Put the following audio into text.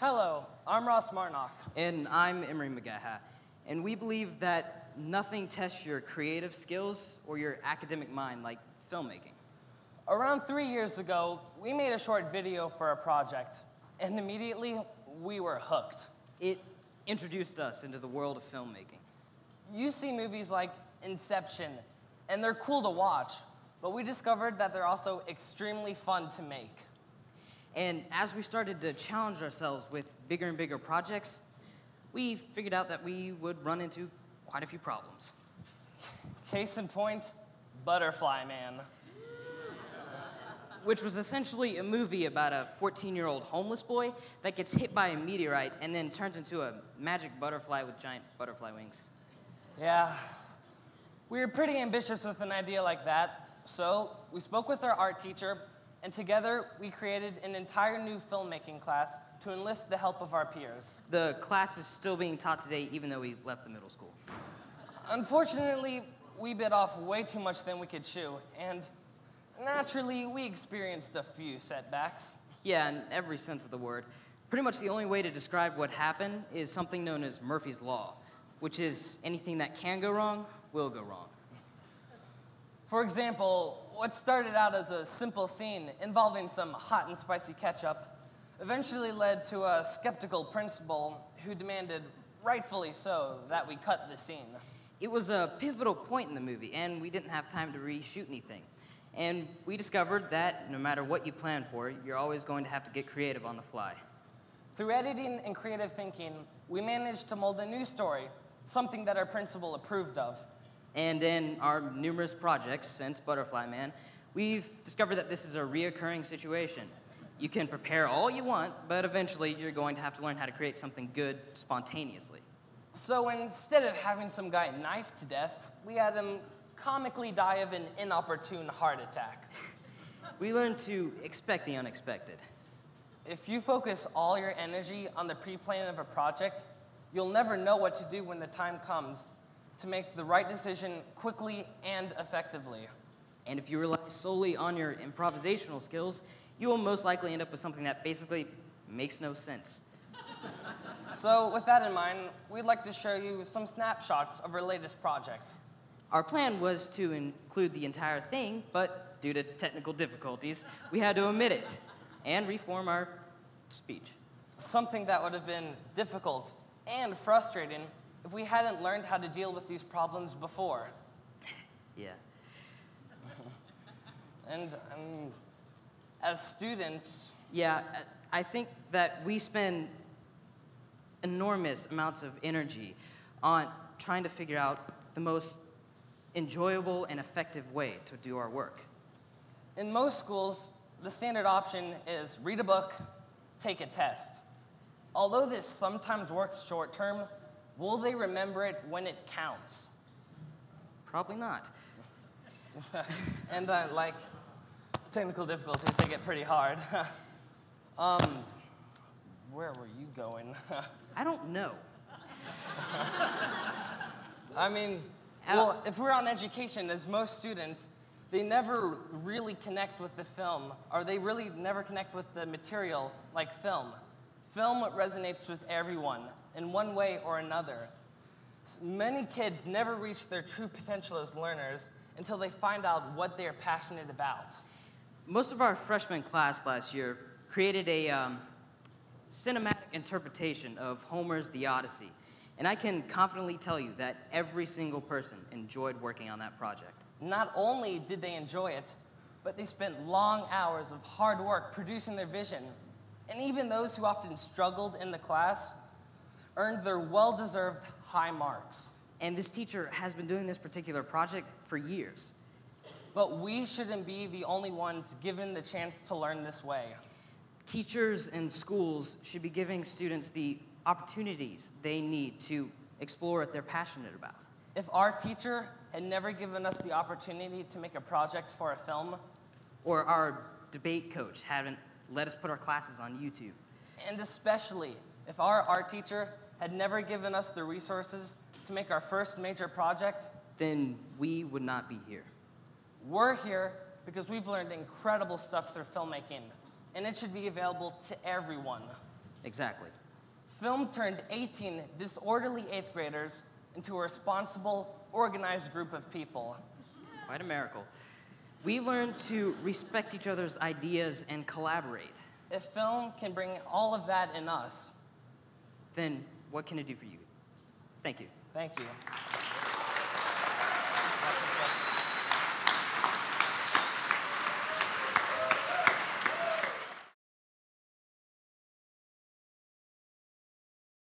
Hello, I'm Ross Marnock. And I'm Emery McGaha. And we believe that nothing tests your creative skills or your academic mind like filmmaking. Around 3 years ago, we made a short video for a project, and immediately we were hooked. It introduced us into the world of filmmaking. You see movies like Inception, and they're cool to watch, but we discovered that they're also extremely fun to make. And as we started to challenge ourselves with bigger and bigger projects, we figured out that we would run into quite a few problems. Case in point, Butterfly Man. Which was essentially a movie about a 14-year-old homeless boy that gets hit by a meteorite and then turns into a magic butterfly with giant butterfly wings. Yeah, we were pretty ambitious with an idea like that, so we spoke with our art teacher, and together we created an entire new filmmaking class to enlist the help of our peers. The class is still being taught today, even though we left the middle school. Unfortunately, we bit off way too much than we could chew, and naturally, we experienced a few setbacks. Yeah, in every sense of the word. Pretty much the only way to describe what happened is something known as Murphy's Law, which is anything that can go wrong will go wrong. For example, what started out as a simple scene involving some hot and spicy ketchup eventually led to a skeptical principal who demanded, rightfully so, that we cut the scene. It was a pivotal point in the movie, and we didn't have time to reshoot anything. And we discovered that no matter what you plan for, you're always going to have to get creative on the fly. Through editing and creative thinking, we managed to mold a new story, something that our principal approved of. And in our numerous projects since Butterfly Man, we've discovered that this is a reoccurring situation. You can prepare all you want, but eventually you're going to have to learn how to create something good spontaneously. So instead of having some guy knifed to death, we had him comically die of an inopportune heart attack. We learned to expect the unexpected. If you focus all your energy on the pre-planning of a project, you'll never know what to do when the time comes to make the right decision quickly and effectively. And if you rely solely on your improvisational skills, you will most likely end up with something that basically makes no sense. So with that in mind, we'd like to show you some snapshots of our latest project. Our plan was to include the entire thing, but due to technical difficulties, we had to omit it and reform our speech. Something that would have been difficult and frustrating if we hadn't learned how to deal with these problems before. Yeah. And as students... Yeah, I think that we spend enormous amounts of energy on trying to figure out the most enjoyable and effective way to do our work. In most schools, the standard option is read a book, take a test. Although this sometimes works short-term, will they remember it when it counts? Probably not. And like technical difficulties, they get pretty hard. Where were you going? I don't know. I mean, well, if we're on education, as most students, they never really connect with the film, or they really never connect with the material like film. Film resonates with everyone in one way or another. Many kids never reach their true potential as learners until they find out what they're passionate about. Most of our freshman class last year created a cinematic interpretation of Homer's The Odyssey. And I can confidently tell you that every single person enjoyed working on that project. Not only did they enjoy it, but they spent long hours of hard work producing their vision. And even those who often struggled in the class earned their well-deserved high marks. And this teacher has been doing this particular project for years. But we shouldn't be the only ones given the chance to learn this way. Teachers and schools should be giving students the opportunities they need to explore what they're passionate about. If our teacher had never given us the opportunity to make a project for a film, or our debate coach hadn't let us put our classes on YouTube, and especially if our art teacher had never given us the resources to make our first major project, then we would not be here. We're here because we've learned incredible stuff through filmmaking, and it should be available to everyone. Exactly. Film turned 18 disorderly 8th graders into a responsible, organized group of people. Quite a miracle. We learned to respect each other's ideas and collaborate. If film can bring all of that in us, Then what can it do for you? Thank you. thank you.